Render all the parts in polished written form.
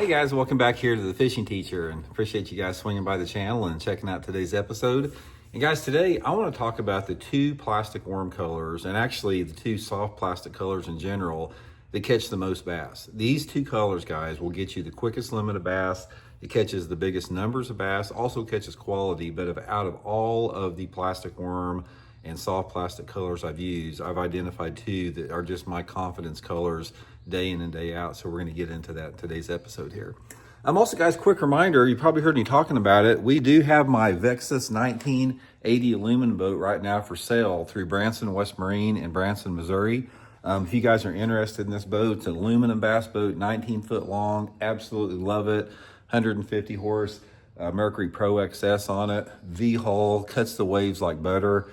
Hey guys, welcome back here to the Fishing Teacher, and appreciate you guys swinging by the channel and checking out today's episode. And guys, today I want to talk about the two plastic worm colors, and actually the two soft plastic colors in general, that catch the most bass. These two colors, guys, will get you the quickest limit of bass. It catches the biggest numbers of bass, also catches quality, but out of all of the plastic worm and soft plastic colors I've used, I've identified two that are just my confidence colors day in and day out. So we're going to get into that in today's episode here. Also, guys, quick reminder, you probably heard me talking about it. We do have my Vexus 1980 aluminum boat right now for sale through Branson, West Marine and Branson, Missouri. If you guys are interested in this boat, it's an aluminum bass boat, 19 foot long, absolutely love it. 150 horse, Mercury Pro XS on it, V-hull, cuts the waves like butter.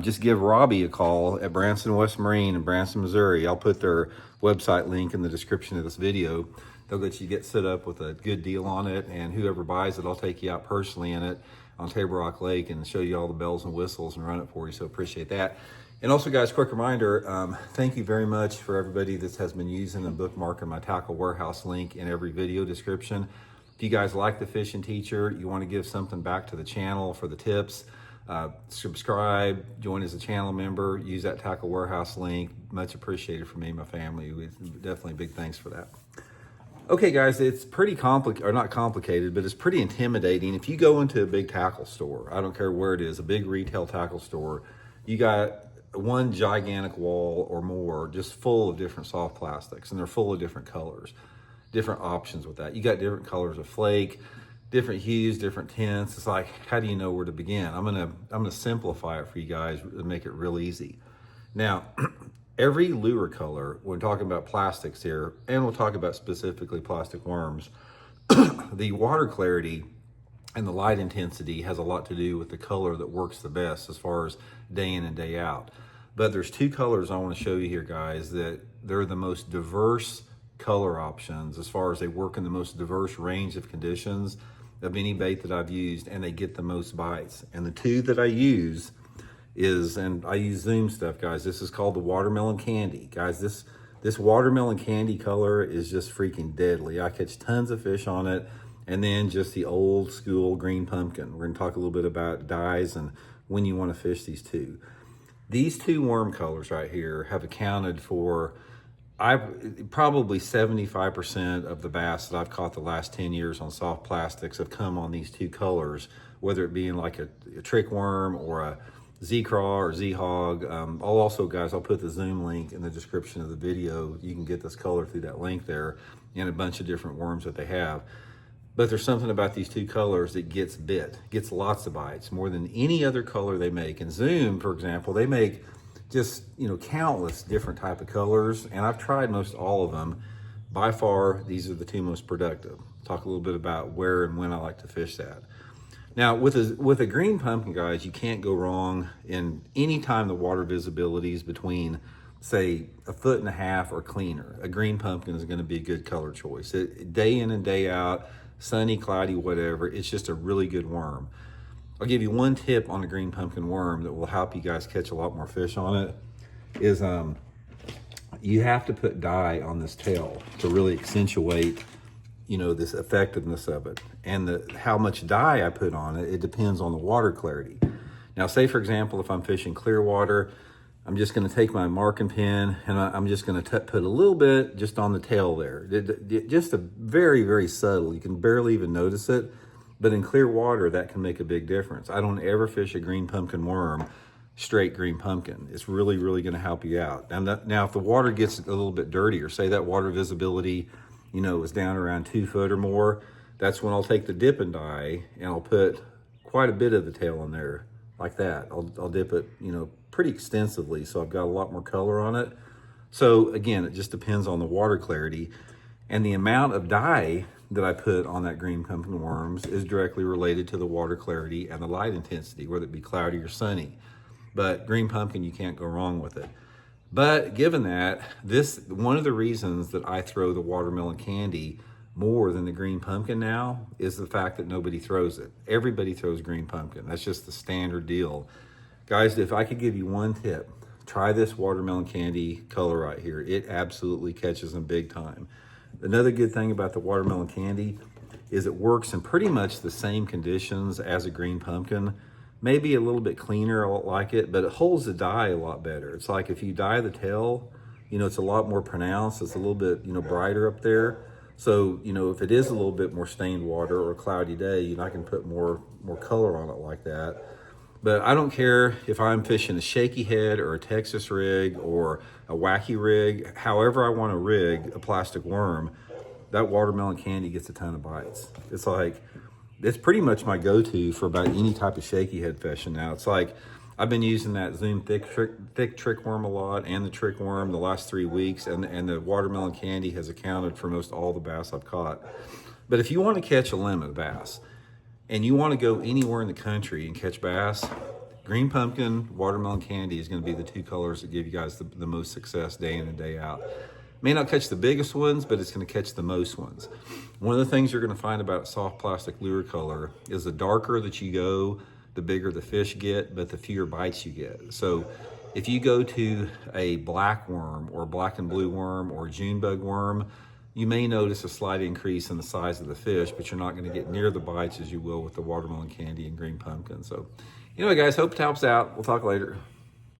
Just give Robbie a call at Branson, West Marine and Branson, Missouri. I'll put their website link in the description of this video. They'll let you get set up with a good deal on it, and whoever buys it, I'll take you out personally in it on Table Rock Lake and show you all the bells and whistles and run it for you, so appreciate that. And also, guys, quick reminder, thank you very much for everybody that has been using and bookmarking my Tackle Warehouse link in every video description. If you guys like the Fishing Teacher, you want to give something back to the channel for the tips, subscribe, join as a channel member, use that Tackle Warehouse link. Much appreciated for me and my family. Definitely big thanks for that. Okay, guys, it's pretty complicated, or not complicated, but it's pretty intimidating. If you go into a big tackle store, I don't care where it is, a big retail tackle store, you got one gigantic wall or more just full of different soft plastics, and they're full of different colors, different options with that. You got different colors of flake, different hues, different tints. It's like, how do you know where to begin? I'm gonna simplify it for you guys and make it real easy. Now, every lure color, when talking about plastics here, and we'll talk about specifically plastic worms, the water clarity and the light intensity has a lot to do with the color that works the best as far as day in and day out. But there's two colors I want to show you here, guys, that they're the most diverse color options as far as they work in the most diverse range of conditions of any bait that I've used, and they get the most bites. And the two that I use is, and I use Zoom stuff, guys, this is called the watermelon candy. Guys, this watermelon candy color is just freaking deadly. I catch tons of fish on it. And then just the old school green pumpkin. We're gonna talk a little bit about dyes and when you wanna fish these two. These two worm colors right here have accounted for probably 75% of the bass that I've caught the last 10 years on soft plastics have come on these two colors, whether it be in like a trick worm or a Z-Craw or Z-Hog. I'll also, guys, I'll put the Zoom link in the description of the video. You can get this color through that link there and a bunch of different worms that they have. But there's something about these two colors that gets lots of bites, more than any other color they make. And Zoom, for example, they make just, countless different type of colors, and I've tried most all of them. By far, these are the two most productive. Talk a little bit about where and when I like to fish that. Now, with a green pumpkin, guys, you can't go wrong in any time the water visibility is between, say, 1.5 feet or cleaner. A green pumpkin is going to be a good color choice. Day in and day out, sunny, cloudy, whatever, it's just a really good worm. I'll give you one tip on a green pumpkin worm that will help you guys catch a lot more fish on it, is you have to put dye on this tail to really accentuate, this effectiveness of it. And how much dye I put on it, it depends on the water clarity. Now, say, for example, if I'm fishing clear water, I'm just going to take my marking pen and I'm just going to put a little bit just on the tail there. Just a very, very subtle. You can barely even notice it. But in clear water, that can make a big difference. I don't ever fish a green pumpkin worm straight green pumpkin. It's really, really going to help you out. Now, if the water gets a little bit dirtier, say that water visibility, is down around 2 foot or more, that's when I'll take the dipping dye and I'll put quite a bit of the tail in there like that. I'll dip it, pretty extensively, so I've got a lot more color on it. So again, it just depends on the water clarity, and the amount of dye that I put on that green pumpkin worms is directly related to the water clarity and the light intensity, whether it be cloudy or sunny. But green pumpkin, you can't go wrong with it. But given that, one of the reasons that I throw the watermelon candy more than the green pumpkin now is the fact that nobody throws it. Everybody throws green pumpkin. That's just the standard deal. Guys, if I could give you one tip, try this watermelon candy color right here. It absolutely catches them big time. Another good thing about the watermelon candy is it works in pretty much the same conditions as a green pumpkin. Maybe a little bit cleaner, I like it, but it holds the dye a lot better. It's like if you dye the tail, it's a lot more pronounced. It's a little bit, brighter up there. So, if it is a little bit more stained water or a cloudy day, I can put more color on it like that. But I don't care if I'm fishing a shaky head or a Texas rig or a wacky rig. However I want to rig a plastic worm, that watermelon candy gets a ton of bites. It's pretty much my go-to for about any type of shaky head fishing now. It's like I've been using that Zoom thick trick worm a lot and the trick worm the last 3 weeks, and the watermelon candy has accounted for most all the bass I've caught. But if you want to catch a limit bass, and you want to go anywhere in the country and catch bass, green pumpkin, watermelon candy is going to be the two colors that give you guys the most success day in and day out. May not catch the biggest ones, but it's going to catch the most ones. One of the things you're going to find about soft plastic lure color is the darker that you go, the bigger the fish get, but the fewer bites you get. So if you go to a black worm or black and blue worm or June bug worm, you may notice a slight increase in the size of the fish, but you're not going to get near the bites as you will with the watermelon candy and green pumpkin. So anyway, guys, hope it helps out. We'll talk later.